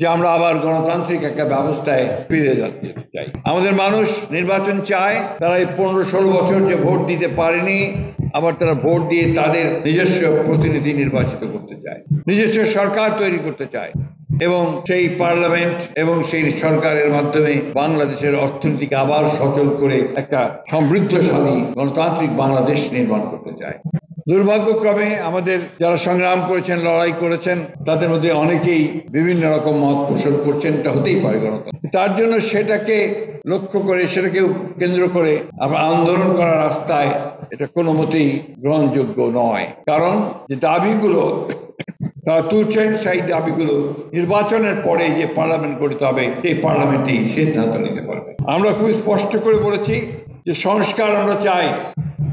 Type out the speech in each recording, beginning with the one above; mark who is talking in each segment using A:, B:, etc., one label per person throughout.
A: যে আমরা আবার গণতান্ত্রিক একটা ব্যবস্থায় ফিরে যেতে চাই। আমাদের মানুষ নির্বাচন চায়। তারা এই 15-16 বছর যে ভোট দিতে পারেনি, আবার তারা ভোট দিয়ে তাদের নিজস্ব প্রতিনিধি নির্বাচিত করতে চায়, নিজস্ব সরকার তৈরি করতে চায় এবং সেই পার্লামেন্ট এবং সেই সরকারের মাধ্যমে বাংলাদেশের অর্থনীতিকে আবার সচল করে একটা সমৃদ্ধশালী গণতান্ত্রিক বাংলাদেশ নির্মাণ করতে চায়। দুর্ভাগ্যক্রমে আমাদের যারা সংগ্রাম করেছেন, লড়াই করেছেন, তাদের মধ্যে অনেকেই বিভিন্ন রকম মত পোষণ করছেন। এটা হতেই পারে গণতন্ত্র। তার জন্য সেটাকে লক্ষ্য করে, সেটাকে কেন্দ্র করে আবার আন্দোলন করার রাস্তায় এটা কোনো মতেই গ্রহণযোগ্য নয়। কারণ যে দাবিগুলো তারা তুলছেন, সেই দাবিগুলো নির্বাচনের পরে যে পার্লামেন্ট গঠিত হবে, সেই পার্লামেন্টেই সিদ্ধান্ত নিতে পারবে। আমরা খুব স্পষ্ট করে বলেছি যে সংস্কার আমরা চাই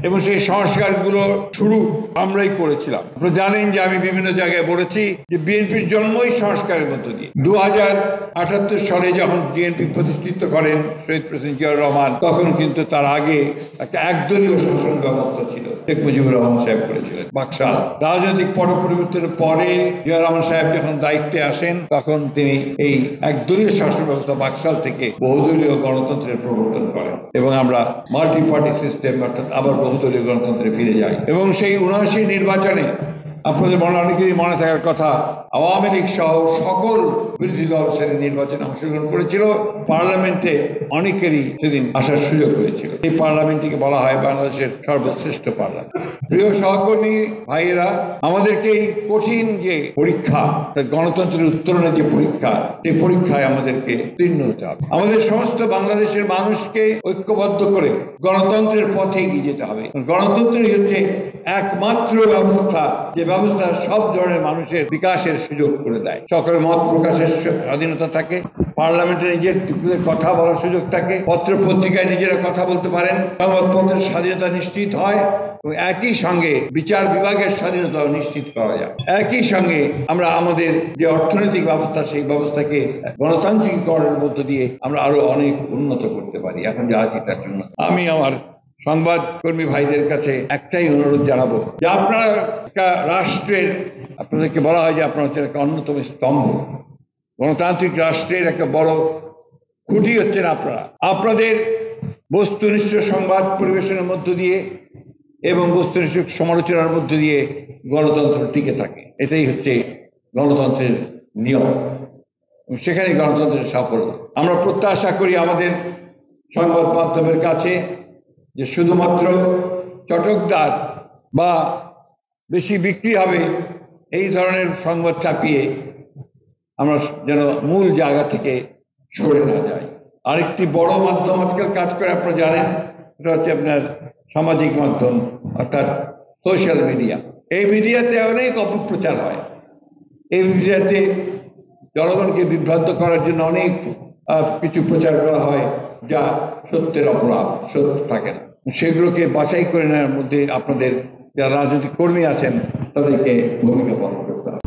A: এবং সেই সংস্কারগুলো শুরু আমরাই করেছিলাম। আপনারা জানেন যে আমি বিভিন্ন জায়গায় বলেছি যে বিএনপির জন্মই সংস্কারের মধ্য দিয়ে। 2078 সালে যখন বিএনপি প্রতিষ্ঠিত করেন শহীদ প্রেসিডেন্ট জিয়াউর রহমান, তখন কিন্তু তার আগে একটা একদলীয় শাসন ব্যবস্থা ছিল, শেখ মুজিবুর রহমান সাহেব করেছিলেন বাকশাল। রাজনৈতিক পট পরিবর্তনের পরে জিয়াউর রহমান সাহেব যখন দায়িত্বে আসেন, তখন তিনি এই একদলীয় শাসন ব্যবস্থা বাকশাল থেকে বহুদলীয় গণতন্ত্রের প্রবর্তন করেন এবং আমরা মাল্টি পার্টি সিস্টেম অর্থাৎ আবার বহুদলীয় গণতন্ত্রে ফিরে যায়। এবং সেই 79 নির্বাচনে আপনাদের অনেকেরই মনে থাকার কথা, আওয়ামী লীগ সহ সকল বিরোধী দল সেদিন নির্বাচনে অংশগ্রহণ করেছিল। পার্লামেন্টে অনেকেরই সেদিন আসার সুযোগ হয়েছিল। এই পার্লামেন্টটিকে বলা হয় বাংলাদেশের সর্বশ্রেষ্ঠ পার্লামেন্ট। প্রিয় সহকর্মী ভাইয়েরা, আমাদেরকে এই কঠিন যে পরীক্ষা, গণতন্ত্রের উত্তরণের যে পরীক্ষা, সেই পরীক্ষায় আমাদেরকে উত্তীর্ণ হতে হবে। আমাদের সমস্ত বাংলাদেশের মানুষকে ঐক্যবদ্ধ করে গণতন্ত্রের পথে এগিয়ে যেতে হবে। গণতন্ত্রই হচ্ছে একমাত্র ব্যবস্থা যে ব্যবস্থা সব ধরনের মানুষের বিকাশের সুযোগ করে দেয়। সকলের মত প্রকাশের স্বাধীনতা থাকে, পার্লামেন্টে নিজের কথা বলার সুযোগ থাকে, পত্র পত্রিকায় নিজেরা কথা বলতে পারেন, সংবাদপত্রের স্বাধীনতা নিশ্চিত হয় এবং একই সঙ্গে বিচার বিভাগের স্বাধীনতাও নিশ্চিত করা যায়। একই সঙ্গে আমরা আমাদের যে অর্থনৈতিক ব্যবস্থা, সেই ব্যবস্থাকে গণতান্ত্রিকীকরণের মধ্য দিয়ে আমরা আরো অনেক উন্নত করতে পারি। এখন যা আছে তার জন্য আমি আমার সংবাদ কর্মী ভাইদের কাছে একটাই অনুরোধ জানাবো যে আপনারা একটা রাষ্ট্রের, আপনাদেরকে বলা হয় যে আপনারা হচ্ছেন একটা অন্যতম স্তম্ভ, গণতান্ত্রিক রাষ্ট্রের একটা বড় খুঁটি হচ্ছেন আপনারা। আপনাদের বস্তুনিষ্ঠ সংবাদ পরিবেশনের মধ্য দিয়ে এবং বস্তুনিষ্ঠ সমালোচনার মধ্য দিয়ে গণতন্ত্র টিকে থাকে। এটাই হচ্ছে গণতন্ত্রের নিয়ম, সেখানে গণতন্ত্রের সাফল্য। আমরা প্রত্যাশা করি আমাদের সংবাদ মাধ্যমের কাছে যে শুধুমাত্র চটকদার বা বেশি বিক্রি হবে এই ধরনের সংবাদ ছাপিয়ে আমরা যেন মূল জায়গা থেকে সরে না যাই। আরেকটি বড় মাধ্যম আজকাল কাজ করে, আপনারা জানেন, এটা হচ্ছে আপনার সামাজিক মাধ্যম অর্থাৎ সোশ্যাল মিডিয়া। এই মিডিয়াতে অনেক অপপ্রচার হয়। এই মিডিয়াতে জনগণকে বিভ্রান্ত করার জন্য অনেক কিছু প্রচার করা হয় যা সত্যের অপরাধ, সত্য থাকে না। সেগুলোকে বাছাই করে নেওয়ার মধ্যে আপনাদের যারা রাজনৈতিক কর্মী আছেন তাদেরকে ভূমিকা পালন করতে হবে।